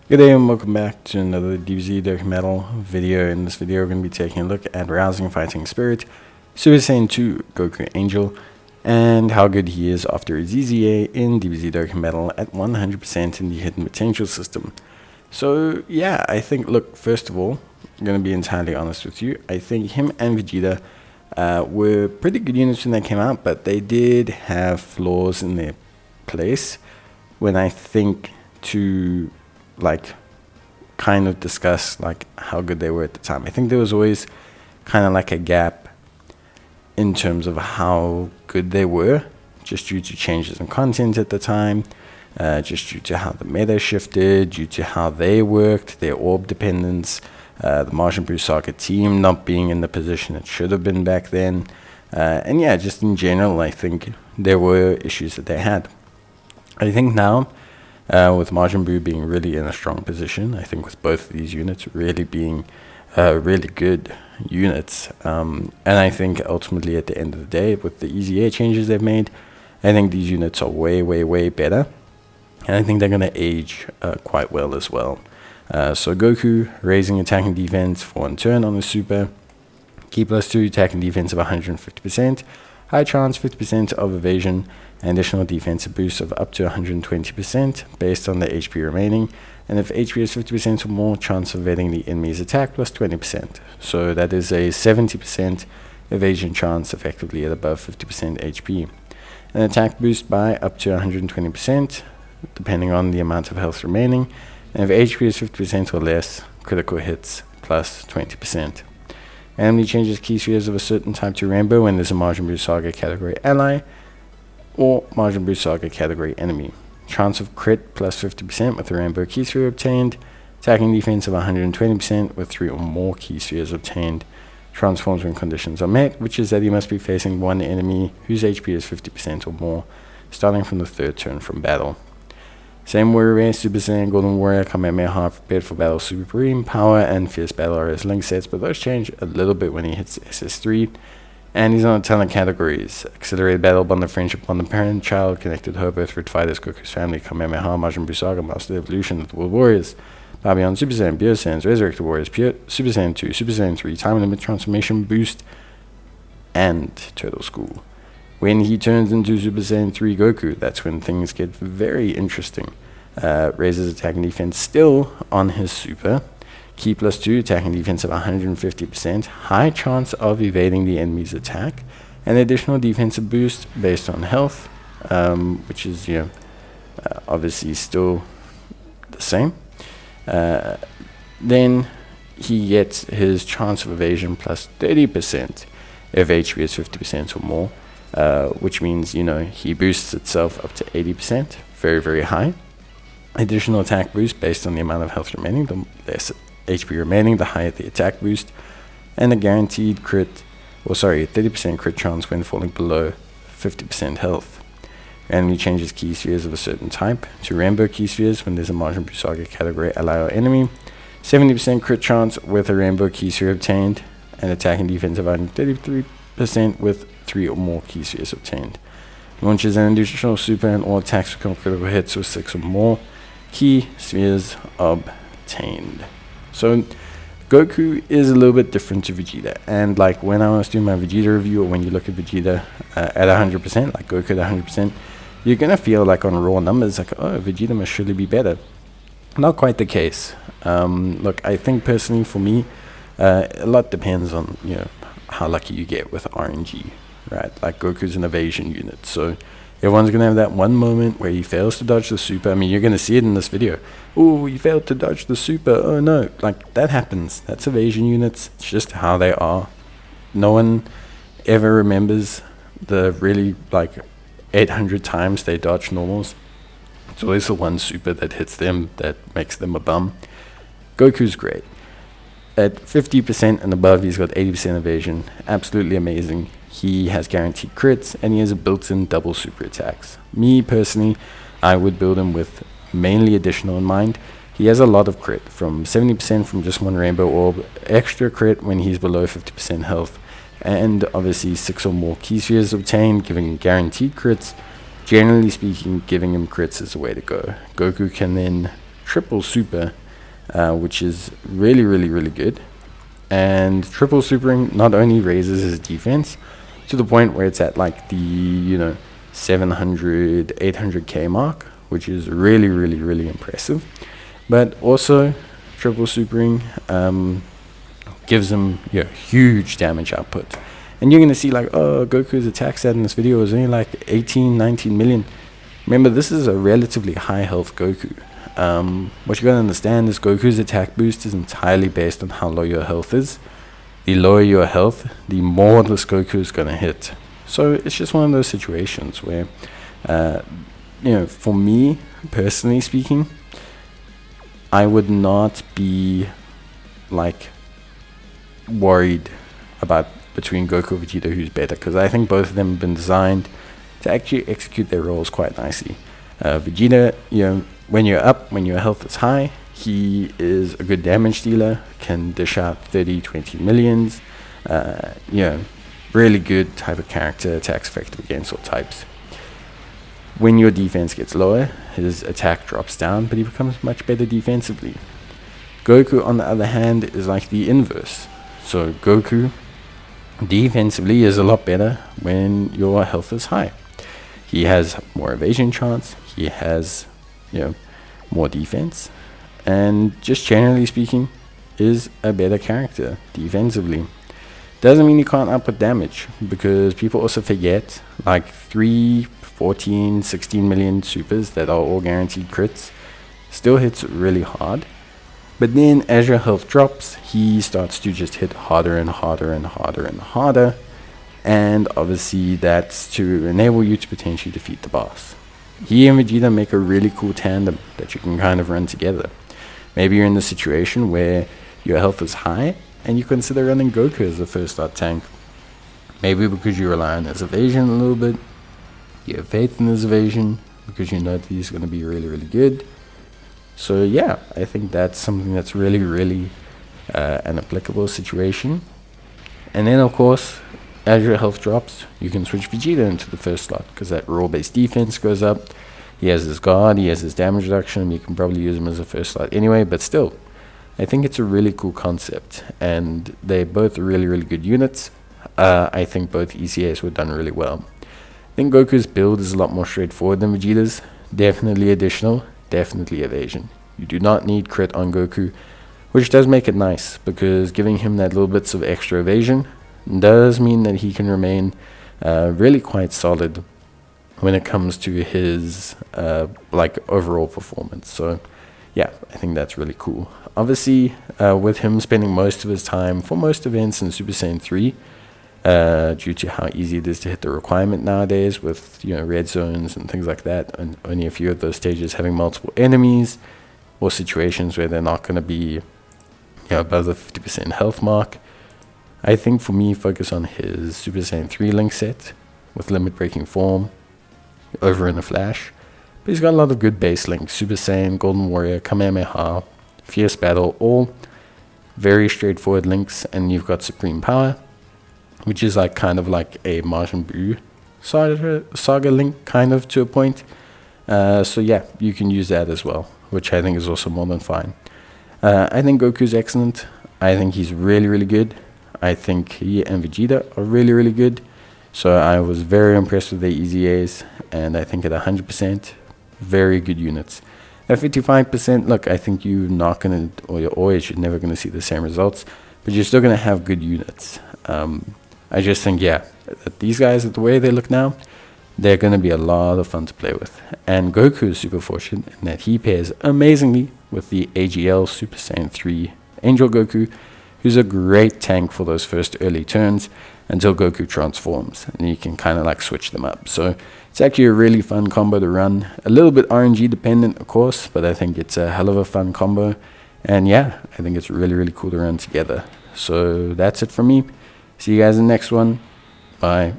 Good day and welcome back to another DBZ Dokkan video. In this video we're going to be taking a look at Rousing Fighting Spirit, Super Saiyan 2 Goku Angel, and how good he is after his EZA in DBZ Dokkan at 100% in the Hidden Potential system. So yeah, I think, look, first of all, I'm going to be entirely honest with you, I think him and Vegeta were pretty good units when they came out, but they did have flaws in their place when I think to kind of discuss how good they were at the time. I think there was always kind of like a gap in terms of how good they were, just due to changes in content at the time, just due to how the meta shifted, due to how they worked, their orb dependence, the Majin Buu Saga team not being in the position it should have been back then, and yeah, just in general, I think there were issues that they had. I think now, with Majin Buu being really in a strong position, I think with both of these units really being really good units, and I think ultimately at the end of the day, with the EZA changes they've made, I think these units are way better, and I think they're going to age quite well as well. So Goku raising attack and defense for 1 turn on the super, key +2 attack and defense of 150%, high chance 50% of evasion, and additional defensive boost of up to 120% based on the HP remaining, and if HP is 50% or more, chance of evading the enemy's attack +20%. So that is a 70% evasion chance, effectively at above 50% HP. An attack boost by up to 120%, depending on the amount of health remaining, and if HP is 50% or less, critical hits +20%. Enemy changes key spheres of a certain type to rainbow when there's a Majin Buu Saga category ally or Majin Buu Saga category enemy. Chance of crit +50% with a rainbow key sphere obtained. Attacking defense of 120% with 3 or more key spheres obtained. Transforms when conditions are met, which is that he must be facing one enemy whose HP is 50% or more, starting from the 3rd turn from battle. Same Warrior Race, Super Saiyan, Golden Warrior, Kamehameha, Prepared for Battle, Supreme Power, and Fierce Battle are his link sets, but those change a little bit when he hits SS3. And he's on a ton of categories: Accelerated Battle, Bond of Friendship, Bond of Parent, Child, Connected Hope, Earthward Fighters, Goku's Family, Kamehameha, Majin Buu Saga, Master Evolution of the World Warriors, Babylon, Super Saiyan, Pure Saiyans, Resurrected Warriors, Pure, Super Saiyan 2, Super Saiyan 3, Time Limit Transformation Boost, and Turtle School. When he turns into Super Saiyan 3 Goku, that's when things get very interesting. Raises attack and defense still on his super. Key +2 attack and defense of 150%. High chance of evading the enemy's attack. And additional defensive boost based on health, which is, obviously still the same. Then he gets his chance of evasion +30% if HP is 50% or more. Which means, he boosts itself up to 80%, very high. Additional attack boost based on the amount of health remaining, the less HP remaining, the higher the attack boost, and a guaranteed 30% crit chance when falling below 50% health. Randomly changes key spheres of a certain type to rainbow key spheres when there's a Majin Buu Saga category ally or enemy, 70% crit chance with a rainbow key sphere obtained, and attack and defense of 133% with 3 or more key spheres obtained. Launches an additional super and all attacks become critical hits with 6 or more key spheres obtained. So Goku is a little bit different to Vegeta, and when I was doing my Vegeta review, or when you look at Vegeta at 100%, like Goku at 100%, you're gonna feel on raw numbers oh, Vegeta must surely be better. Not quite the case. Look, I think personally for me, a lot depends on how lucky you get with RNG, right? Goku's an evasion unit, so everyone's going to have that one moment where he fails to dodge the super. I mean, you're going to see it in this video. Oh, he failed to dodge the super. Oh, no. That happens. That's evasion units. It's just how they are. No one ever remembers the really, 800 times they dodge normals. It's always the one super that hits them that makes them a bum. Goku's great. At 50% and above, he's got 80% evasion. Absolutely amazing. He has guaranteed crits, and he has a built-in double super attacks. Me, personally, I would build him with mainly additional in mind. He has a lot of crit, from 70% from just one rainbow orb, extra crit when he's below 50% health, and obviously 6 or more key spheres obtained, giving guaranteed crits. Generally speaking, giving him crits is the way to go. Goku can then triple super, which is really good. And triple supering not only raises his defense to the point where it's at like the 700 800k mark, which is really impressive, but also triple supering gives him huge damage output. And you're gonna see like, oh, Goku's attack stat in this video is only like 18-19 million. Remember, this is a relatively high health Goku. What you gotta understand is Goku's attack boost is entirely based on how low your health is. The lower your health, the more this Goku is gonna hit. So it's just one of those situations where, for me personally speaking, I would not be like worried about between Goku and Vegeta who's better, because I think both of them have been designed to actually execute their roles quite nicely. Vegeta, when you're up, when your health is high, he is a good damage dealer, can dish out 30-20 millions. Really good type of character, attacks effective against all types. When your defense gets lower, his attack drops down, but he becomes much better defensively. Goku, on the other hand, is like the inverse. So Goku defensively is a lot better when your health is high. He has more evasion chance, he has more defense, and just generally speaking is a better character defensively. Doesn't mean he can't output damage, because people also forget like 3, 14, 16 million supers that are all guaranteed crits still hits really hard. But then as your health drops, he starts to just hit harder and harder and harder and harder. And obviously that's to enable you to potentially defeat the boss. He and Vegeta make a really cool tandem that you can kind of run together. Maybe you're in the situation where your health is high and you consider running Goku as the first start tank. Maybe because you rely on his evasion a little bit, you have faith in his evasion because you know that he's going to be really good. So yeah, I think that's something that's really an applicable situation. And then of course, as your health drops, you can switch Vegeta into the first slot, because that raw base defense goes up. He has his guard, he has his damage reduction. You can probably use him as a first slot anyway, but still, I think it's a really cool concept, and they both are really good units. I think both ECAs were done really well. I think Goku's build is a lot more straightforward than Vegeta's. Definitely additional, definitely evasion. You do not need crit on Goku, which does make it nice, because giving him that little bits of extra evasion does mean that he can remain really quite solid when it comes to his overall performance. So yeah, I think that's really cool. Obviously, with him spending most of his time for most events in Super Saiyan 3, due to how easy it is to hit the requirement nowadays with red zones and things like that, and only a few of those stages having multiple enemies or situations where they're not going to be above the 50% health mark, I think for me, focus on his Super Saiyan 3 link set with limit breaking form over in a flash. But he's got a lot of good base links: Super Saiyan, Golden Warrior, Kamehameha, Fierce Battle, all very straightforward links. And you've got Supreme Power, which is kind of like a Majin Buu saga link, kind of, to a point. So yeah, you can use that as well, which I think is also more than fine. I think Goku's excellent. I think he's really good. I think he and Vegeta are really good. So I was very impressed with their EZAs, and I think at 100%, very good units. At 55%, look, I think you're not going to, or you're always, you're never going to see the same results, but you're still going to have good units. I just think, yeah, that these guys, the way they look now, they're going to be a lot of fun to play with. And Goku is super fortunate in that he pairs amazingly with the AGL Super Saiyan 3 Angel Goku, who's a great tank for those first early turns until Goku transforms, and you can kind of switch them up. So it's actually a really fun combo to run. A little bit RNG dependent, of course, but I think it's a hell of a fun combo. And yeah, I think it's really cool to run together. So that's it for me. See you guys in the next one. Bye.